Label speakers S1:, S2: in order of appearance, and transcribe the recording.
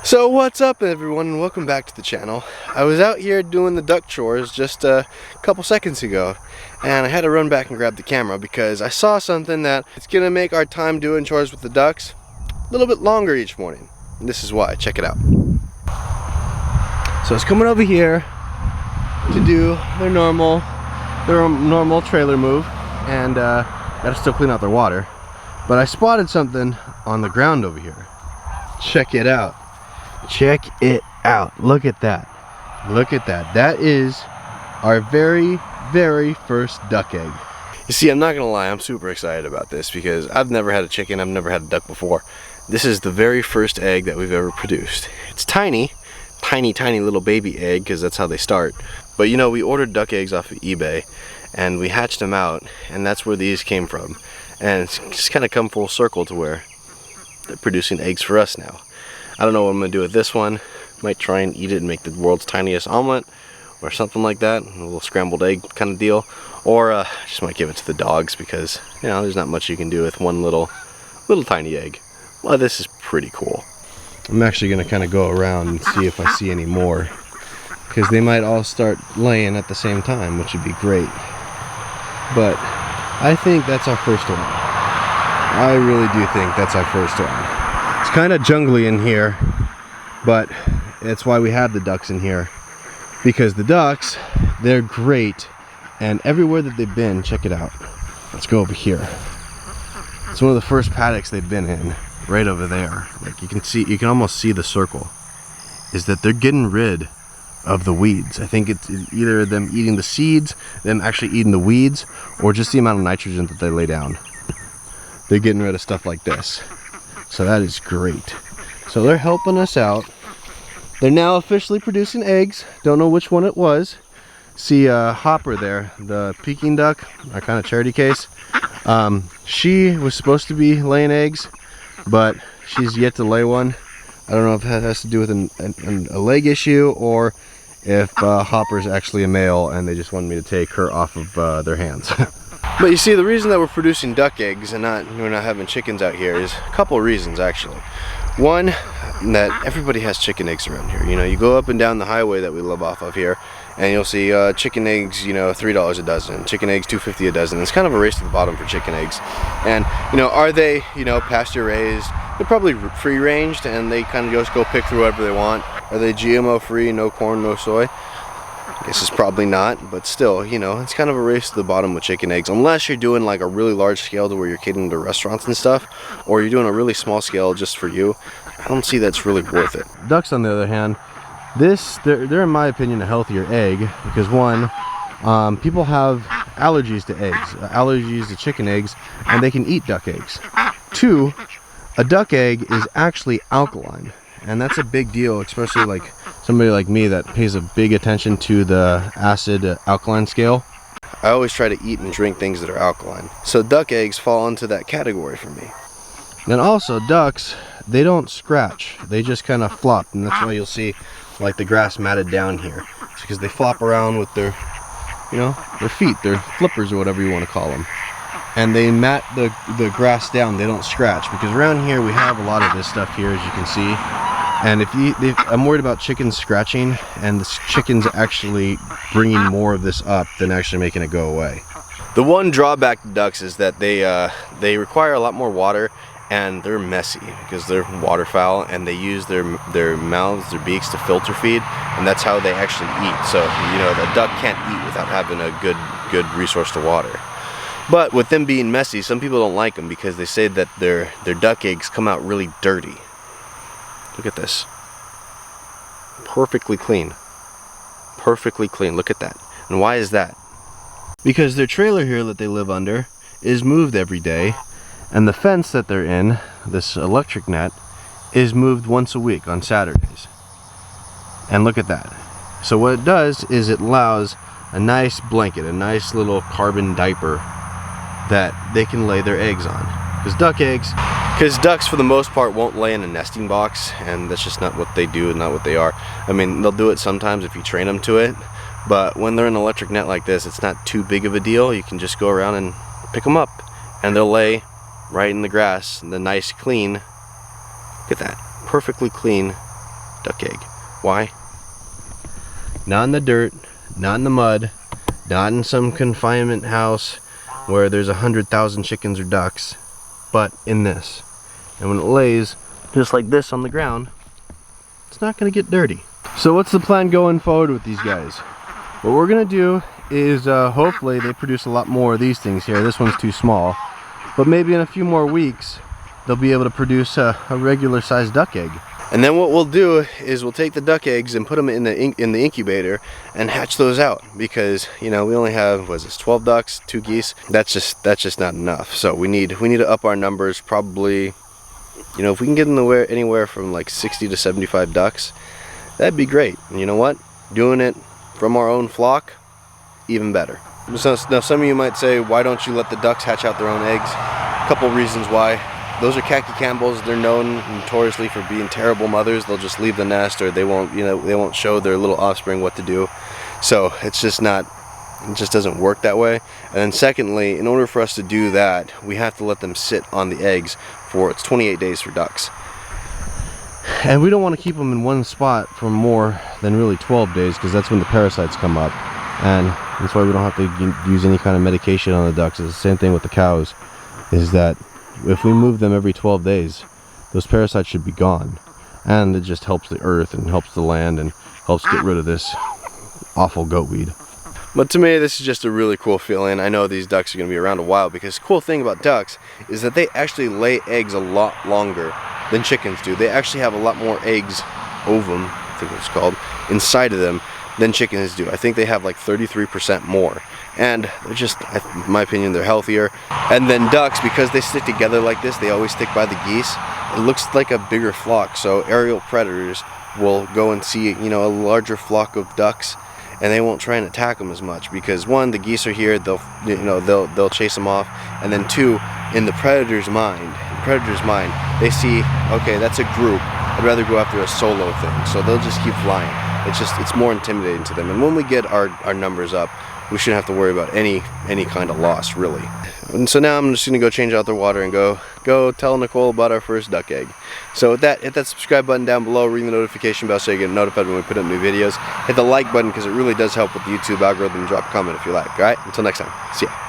S1: So what's up everyone, and welcome back to the channel. I was out here doing the duck chores just a couple seconds ago, and I had to run back and grab the camera because I saw something that it's gonna make our time doing chores with the ducks a little bit longer each morning. And this is why. Check it out. So I was coming over here to do their normal trailer move, and gotta still clean out their water. But I spotted something on the ground over here. Check it out. Check it out. Look at that. Look at that. That is our very first duck egg. You see, I'm not gonna lie, I'm super excited about this because I've never had a chicken, I've never had a duck before. This is the very first egg that we've ever produced. It's tiny little baby egg because that's how they start. But you know, we ordered duck eggs off of eBay and we hatched them out, and that's where these came from. And it's just kind of come full circle to where they're producing eggs for us now. I don't know what I'm gonna do with this one. Might try and eat it and make the world's tiniest omelet or something like that, a little scrambled egg kind of deal. Or just might give it to the dogs because, you know, there's not much you can do with one little tiny egg. Well, this is pretty cool. I'm actually gonna kind of go around and see if I see any more, because they might all start laying at the same time, which would be great. But I think that's our first one. I really do think that's our first one. It's kind of jungly in here, but that's why we have the ducks in here, because the ducks, they're great, and everywhere that they've been, check it out. Let's go over here. It's one of the first paddocks they've been in, right over there. Like you can almost see the circle. Is that they're getting rid of the weeds. I think it's either them eating the seeds, them actually eating the weeds, or just the amount of nitrogen that they lay down. They're getting rid of stuff like this. So that is great. So they're helping us out. They're now officially producing eggs. Don't know which one it was. See Hopper there, the Peking duck, our kind of charity case. She was supposed to be laying eggs, but she's yet to lay one. I don't know if that has to do with a leg issue, or if Hopper's actually a male and they just wanted me to take her off of their hands. But you see, the reason that we're producing duck eggs and we're not having chickens out here is a couple of reasons actually. One, that everybody has chicken eggs around here. You know, you go up and down the highway that we live off of here, and you'll see chicken eggs, you know, $3 a dozen, chicken eggs $2.50 a dozen. It's kind of a race to the bottom for chicken eggs. And you know, are they, you know, pasture raised? They're probably free ranged, and they kind of just go pick through whatever they want. Are they GMO free, no corn, no soy? I guess it's probably not, but still, you know, it's kind of a race to the bottom with chicken eggs, unless you're doing like a really large scale to where you're catering to restaurants and stuff, or you're doing a really small scale just for you. I don't see that's really worth it. Ducks, on the other hand, they're in my opinion a healthier egg, because one, people have allergies to eggs, allergies to chicken eggs, and they can eat duck eggs. Two, a duck egg is actually alkaline, and that's a big deal, especially like somebody like me that pays a big attention to the acid alkaline scale. I always try to eat and drink things that are alkaline. So duck eggs fall into that category for me. And also ducks, they don't scratch. They just kind of flop, and that's why you'll see like the grass matted down here. It's because they flop around with their, you know, their feet, their flippers or whatever you want to call them. And they mat the grass down, they don't scratch, because around here we have a lot of this stuff here, as you can see. And I'm worried about chickens scratching, and the chickens actually bringing more of this up than actually making it go away. The one drawback to ducks is that they require a lot more water, and they're messy because they're waterfowl, and they use their mouths, their beaks to filter feed, and that's how they actually eat. So, you know, the duck can't eat without having a good resource to water. But with them being messy, some people don't like them because they say that their duck eggs come out really dirty. Look at this. Perfectly clean. Perfectly clean. Look at that. And why is that? Because their trailer here that they live under is moved every day, and the fence that they're in, this electric net, is moved once a week on Saturdays. And look at that. So what it does is it allows a nice blanket, a nice little carbon diaper that they can lay their eggs on. Because ducks for the most part won't lay in a nesting box, and that's just not what they do and not what they are. I mean, they'll do it sometimes if you train them to it, but when they're in an electric net like this, it's not too big of a deal. You can just go around and pick them up, and they'll lay right in the grass, the nice clean, look at that, perfectly clean duck egg. Why? Not in the dirt, not in the mud, not in some confinement house where there's 100,000 chickens or ducks, but in this. And when it lays just like this on the ground, it's not gonna get dirty. So what's the plan going forward with these guys? What we're gonna do is hopefully they produce a lot more of these things here. This one's too small, but maybe in a few more weeks they'll be able to produce a regular sized duck egg. And then what we'll do is we'll take the duck eggs and put them in the incubator and hatch those out, because you know we only have, what is this, 12 ducks, 2 geese. That's just not enough. So we need to up our numbers. Probably, you know, if we can get anywhere from like 60 to 75 ducks, that'd be great. And you know what? Doing it from our own flock, even better. So now some of you might say, why don't you let the ducks hatch out their own eggs? A couple reasons why. Those are Khaki Campbells. They're known notoriously for being terrible mothers. They'll just leave the nest, or they won't show their little offspring what to do. So it's just not, it just doesn't work that way. And then secondly, in order for us to do that, we have to let them sit on the eggs for, it's 28 days for ducks. And we don't want to keep them in one spot for more than really 12 days, because that's when the parasites come up. And that's why we don't have to use any kind of medication on the ducks. It's the same thing with the cows, is that if we move them every 12 days, those parasites should be gone. And it just helps the earth and helps the land and helps get rid of this awful goat weed. But to me, this is just a really cool feeling. I know these ducks are going to be around a while, because the cool thing about ducks is that they actually lay eggs a lot longer than chickens do. They actually have a lot more eggs, ovum, I think it's called, inside of them than chickens do. I think they have like 33% more. And they're just, in my opinion, they're healthier. And then ducks, because they stick together like this, they always stick by the geese. It looks like a bigger flock, so aerial predators will go and see, you know, a larger flock of ducks, and they won't try and attack them as much, because one, the geese are here, they'll chase them off, and then two, in the predator's mind, they see, okay, that's a group, I'd rather go after a solo thing, so they'll just keep flying. It's more intimidating to them. And when we get our numbers up, we shouldn't have to worry about any kind of loss, really. And so now I'm just gonna go change out the water and go tell Nicole about our first duck egg. So with that, hit that subscribe button down below, ring the notification bell so you get notified when we put up new videos. Hit the like button, because it really does help with the YouTube algorithm. Drop a comment if you like. Alright, until next time, see ya.